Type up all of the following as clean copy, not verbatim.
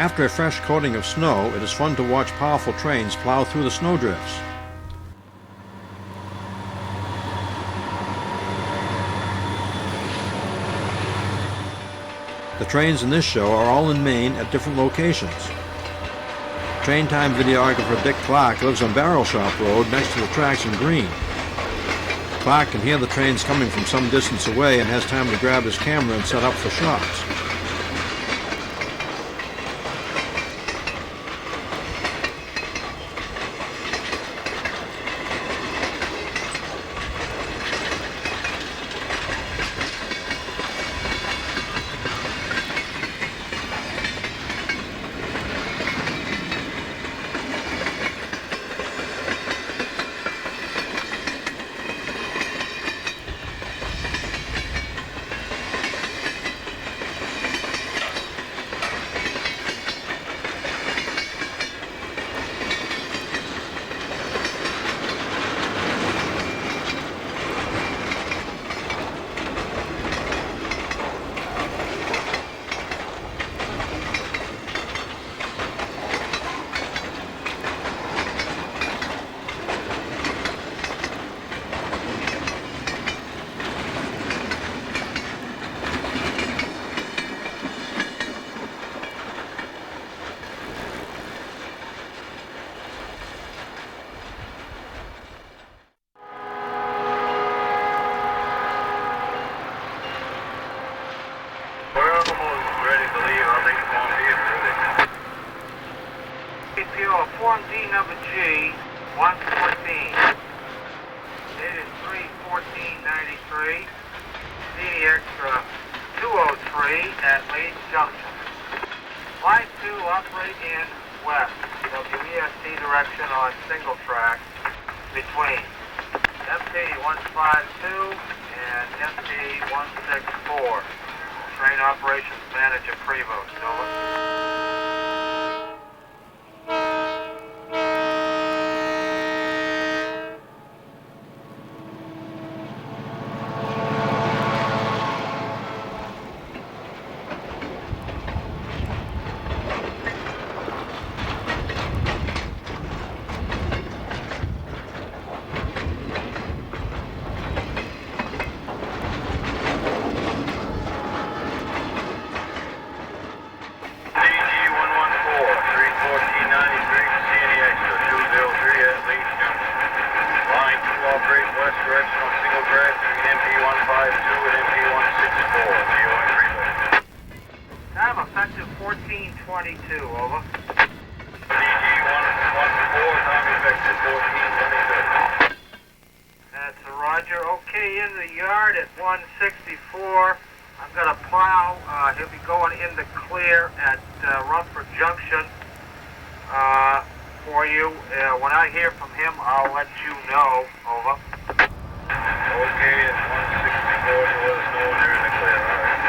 After a fresh coating of snow, it is fun to watch powerful trains plow through the snowdrifts. The trains in this show are all in Maine at different locations. Train Time videographer Dick Clark lives on Barrel Shop Road next to the tracks in Green. Clark can hear the trains coming from some distance away and has time to grab his camera and set up for shots. Form D number G, 114. It is 3/14/93. CDX 203 at Leeds Junction. Line 2 operate in west, WEST direction on single track between MT 152 and MT 164. Train operations manager Prevost, over. Time effective 14:22, over. DG114, time effective 14:22. That's a roger. Okay, in the yard at 164. I'm going to plow. He'll be going in the clear at Rumford Junction for you. When I hear from him, I'll let you know, over. Okay, it's 164, so let us know when they're in the clear, all right.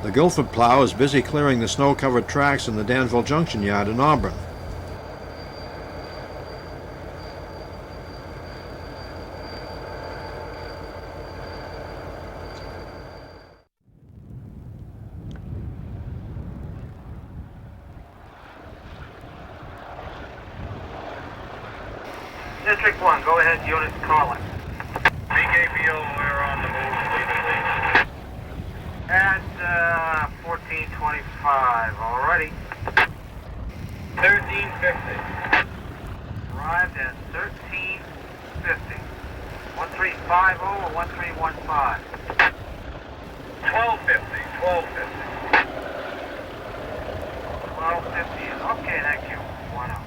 The Guilford plow is busy clearing the snow-covered tracks in the Danville Junction yard in Auburn. District 1, go ahead, units calling. BKPO, we're on the move, leaving. At 14:25, alrighty. 1350. arrived at 1350. 1350 or 1315? 1250. 1250. Okay, thank you. One out.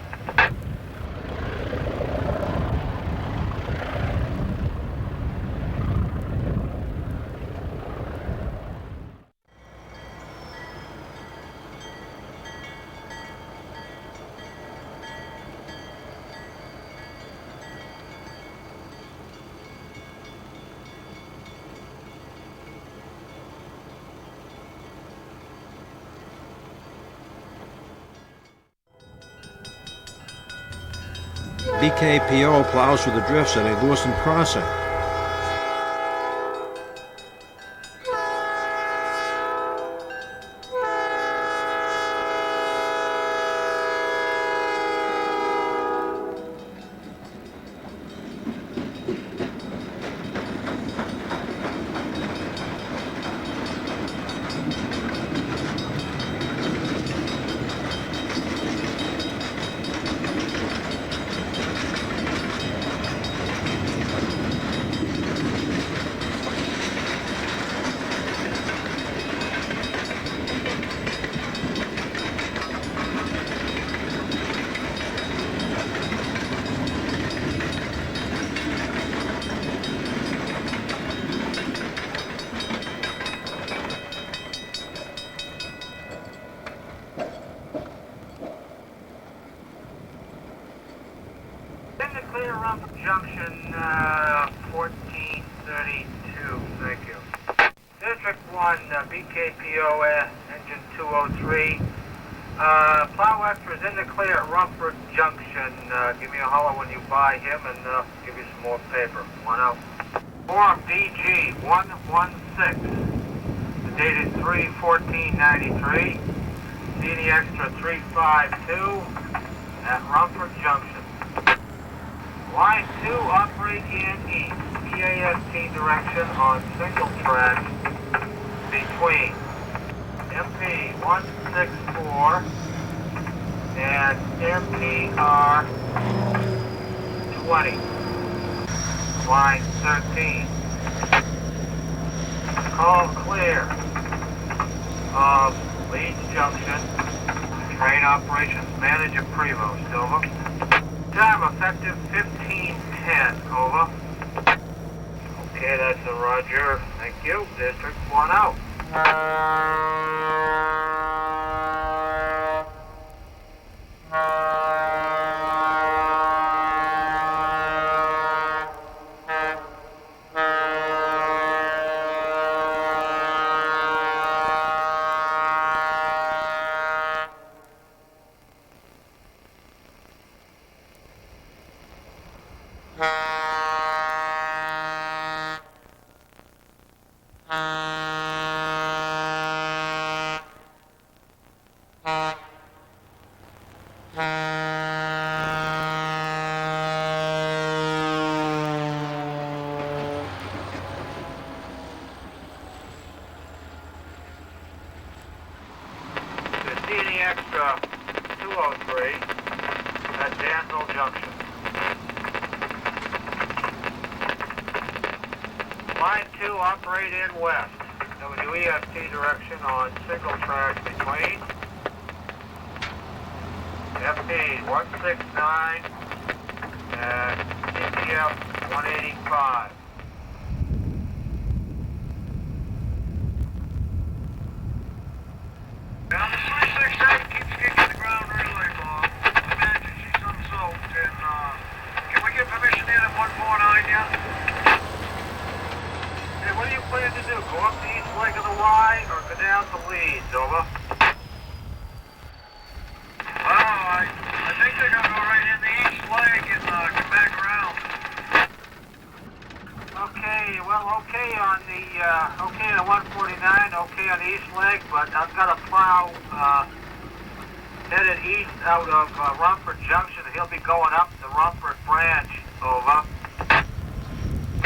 BKPO plows through the drifts at a Lewiston crossing. Clear Rump Junction, 1432, thank you. District 1, BKPO, engine 203. Plow extra is in the clear at Rumford Junction. Give me a holler when you buy him and give you some more paper. One out. Form DG 116, dated 3/14/93. See the extra 352 at Rumford Junction. Line 2, operate in east, EAST direction on single track between MP 164 and MPR 20. Line 13. Call clear of Leeds Junction. Train operations manager Prevost, over. Time effective 1510, over. Okay, that's a roger. Thank you. District 1 out. Extra 203 at Danville Junction. Line 2, operate in west. WEST direction on single track between FP 169 and CTF 185. Now, the 367 keeps kicking the ground really long. I imagine she's unsoaked, and can we get permission in at 149 yet? Hey, what do you plan to do? Go up the east leg of the Y or go down to Leeds, over? Well, I think they're going to go right in the east leg and come back around. Okay, well, okay on the 149, okay on the east leg, but I've got a plow headed east out of Rumford Junction. He'll be going up the Rumford branch, over.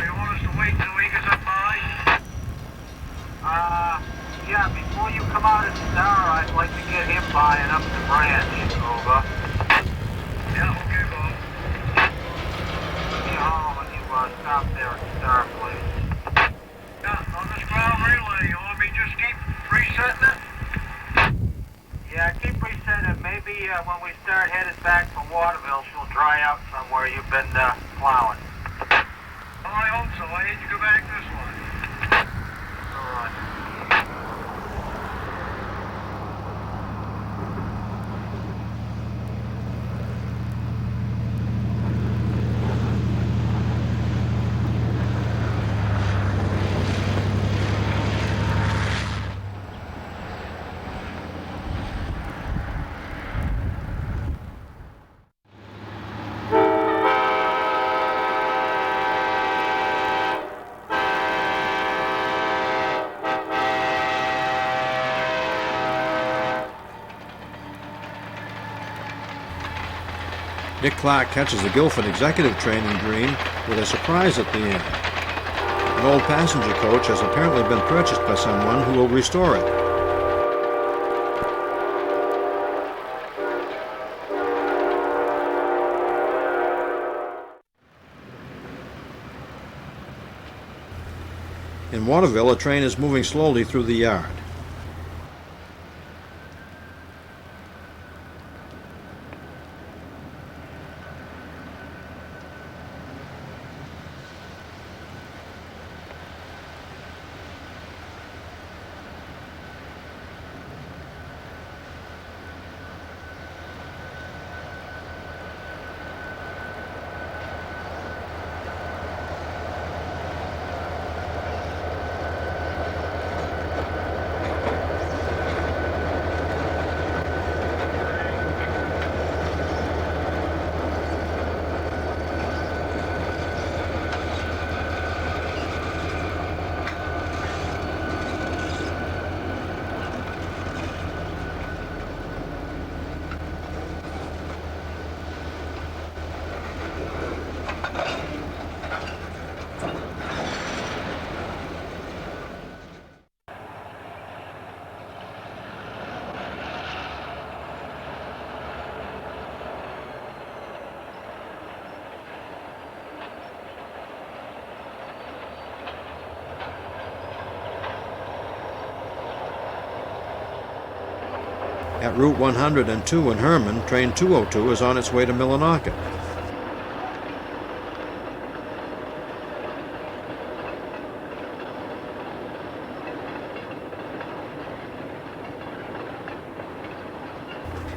You want us to wait until he gets up by? Yeah, before you come out of Star, I'd like to get him by and up the branch, over. Yeah, okay, Bob. ground relay. You want me to just keep resetting it? Yeah, keep resetting it. Maybe when we start headed back for Waterville, she'll dry out somewhere you've been plowing. Well, I hope so. I hate to go back this way. All right. Dick Clark catches the Guilford Executive Train in green with a surprise at the end. An old passenger coach has apparently been purchased by someone who will restore it. In Waterville, a train is moving slowly through the yard. At Route 102 in Herman, train 202 is on its way to Millinocket.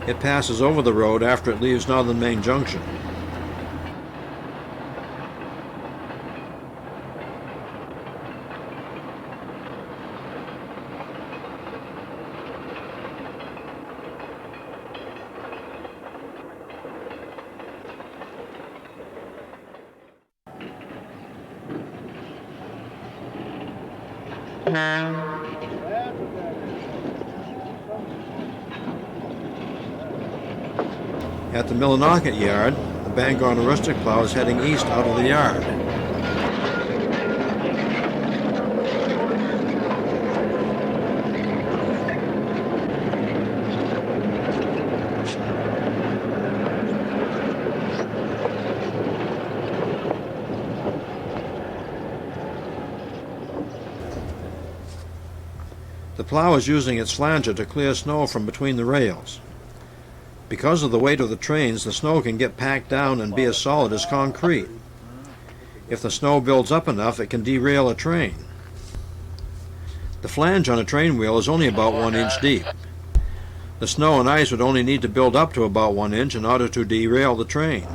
It passes over the road after it leaves Northern Main Junction. At the Millinocket yard, the Bangor and Aroostook plow is heading east out of the yard. The plow is using its flanger to clear snow from between the rails. Because of the weight of the trains, the snow can get packed down and be as solid as concrete. If the snow builds up enough, it can derail a train. The flange on a train wheel is only about 1 inch deep. The snow and ice would only need to build up to about 1 inch in order to derail the train.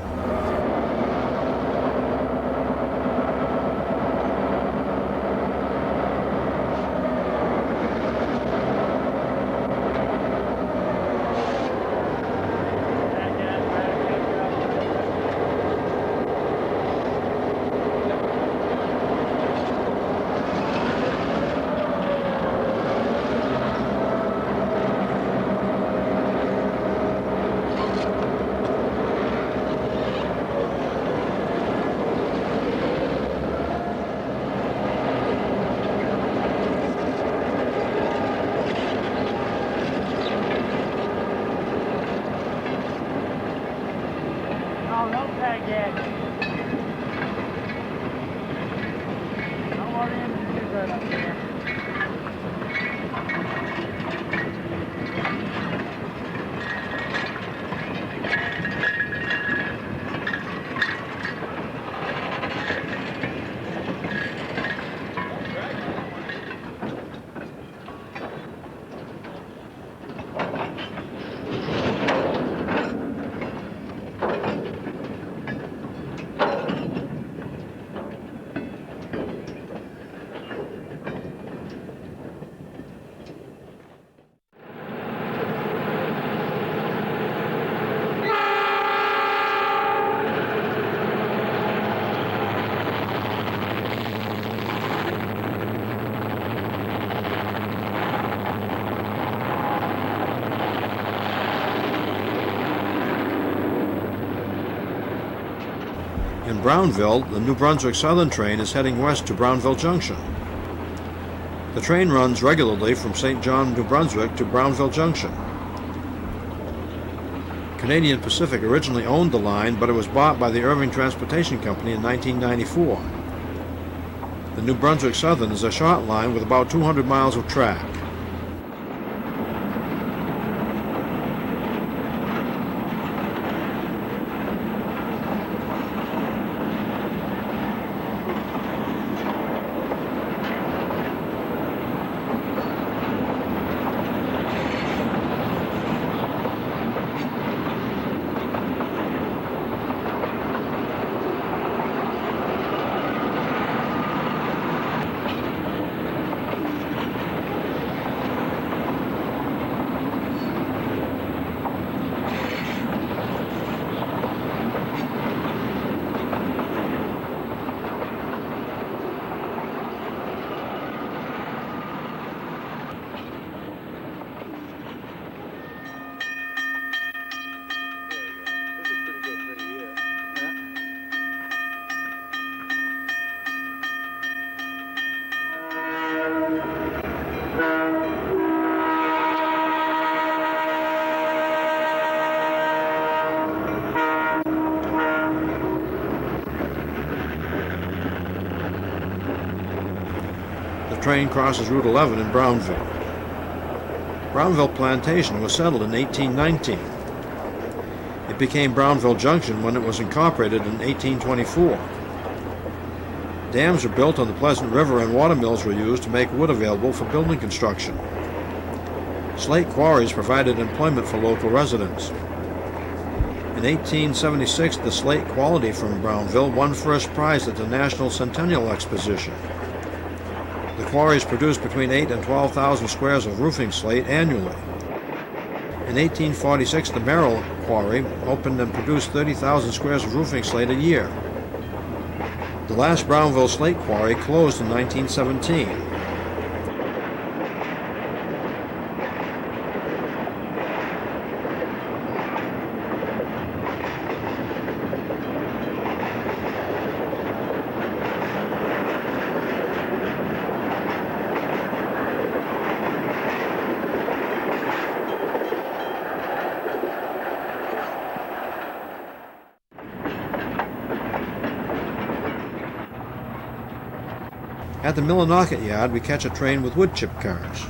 In Brownville, the New Brunswick Southern train is heading west to Brownville Junction. The train runs regularly from St. John, New Brunswick to Brownville Junction. Canadian Pacific originally owned the line, but it was bought by the Irving Transportation Company in 1994. The New Brunswick Southern is a short line with about 200 miles of track. The train crosses Route 11 in Brownville. Brownville Plantation was settled in 1819. It became Brownville Junction when it was incorporated in 1824. Dams were built on the Pleasant River and water mills were used to make wood available for building construction. Slate quarries provided employment for local residents. In 1876, the slate quality from Brownville won first prize at the National Centennial Exposition. The quarries produced between 8,000 and 12,000 squares of roofing slate annually. In 1846, the Merrill Quarry opened and produced 30,000 squares of roofing slate a year. The last Brownville slate quarry closed in 1917. At the Millinocket yard, we catch a train with wood chip cars.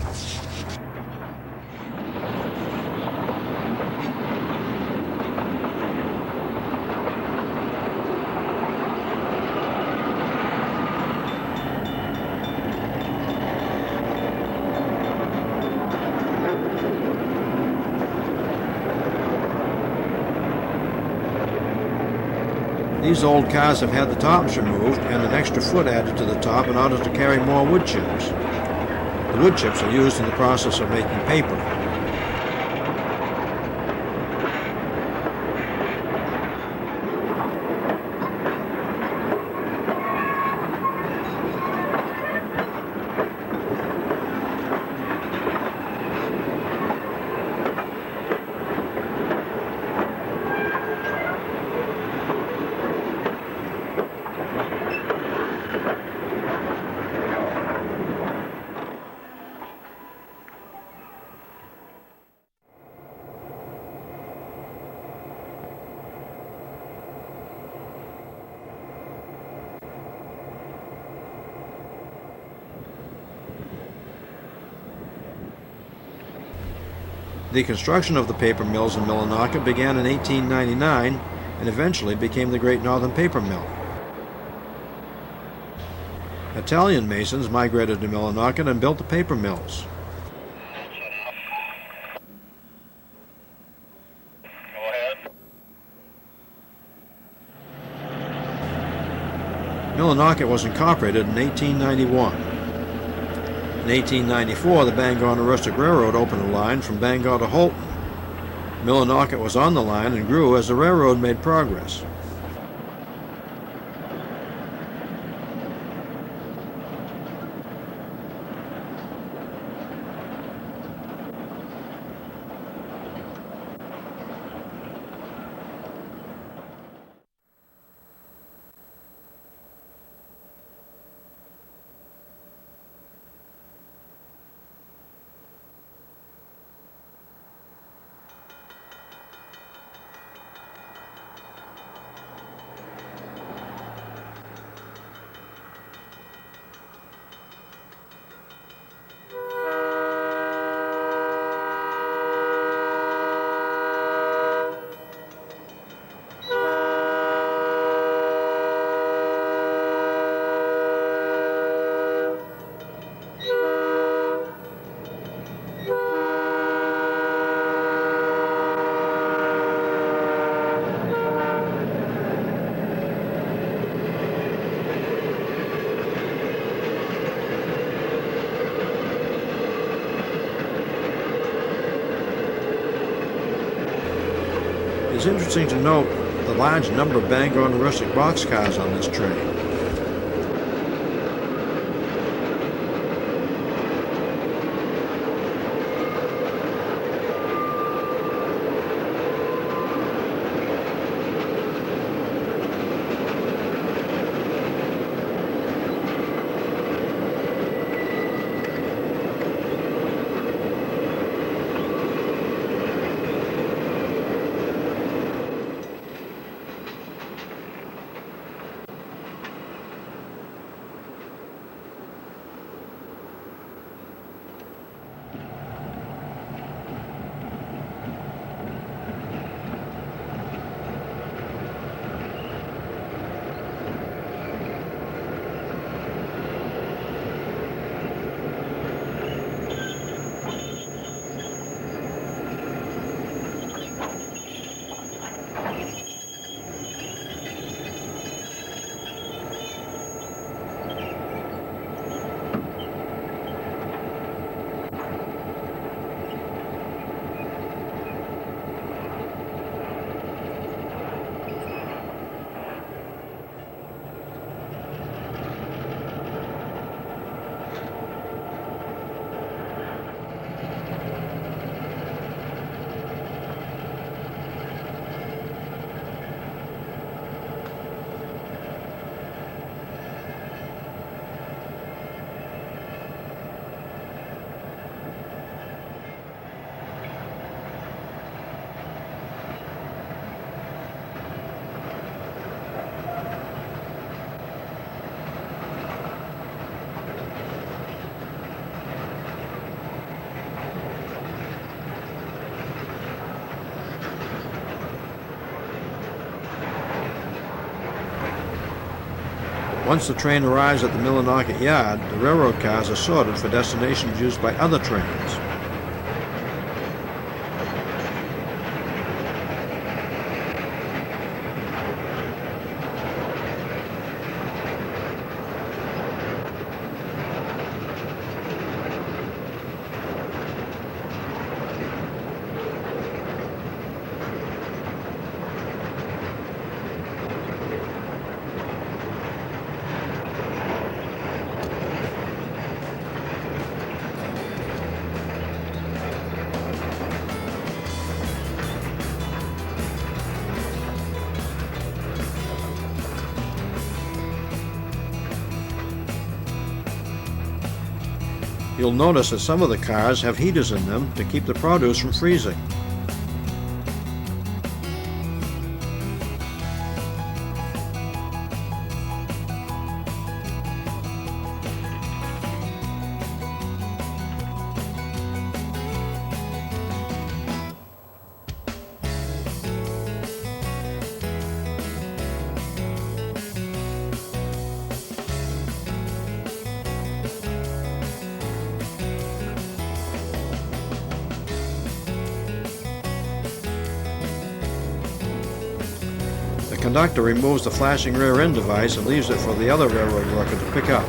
These old cars have had the tops removed and an extra foot added to the top in order to carry more wood chips. The wood chips are used in the process of making paper. The construction of the paper mills in Millinocket began in 1899 and eventually became the Great Northern Paper Mill. Italian masons migrated to Millinocket and built the paper mills. Go ahead. Millinocket was incorporated in 1891. In 1894, the Bangor and Aroostook Railroad opened a line from Bangor to Holton. Millinocket was on the line and grew as the railroad made progress. It's interesting to note the large number of Bangor and rustic boxcars on this train. Once the train arrives at the Millinocket yard, the railroad cars are sorted for destinations used by other trains. You'll notice that some of the cars have heaters in them to keep the produce from freezing. The conductor removes the flashing rear end device and leaves it for the other railroad worker to pick up.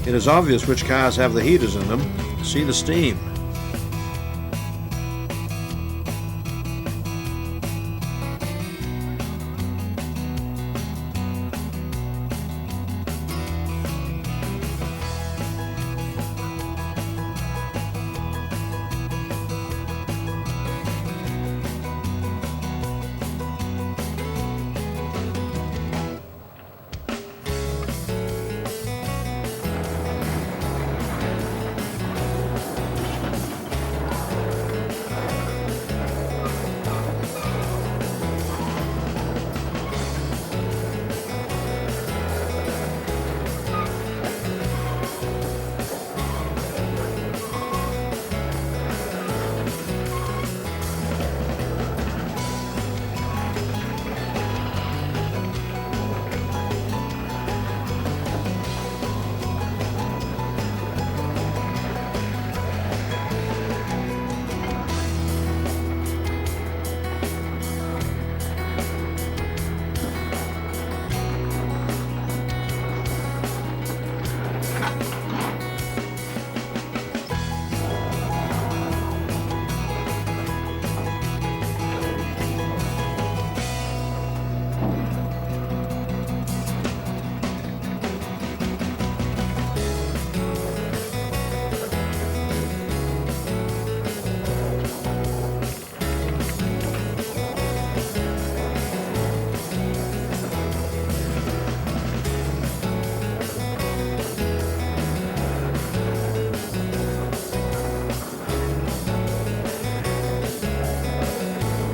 It is obvious which cars have the heaters in them. See the steam.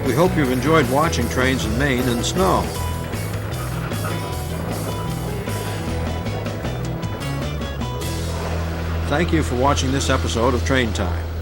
We hope you've enjoyed watching trains in Maine in snow. Thank you for watching this episode of Train Time.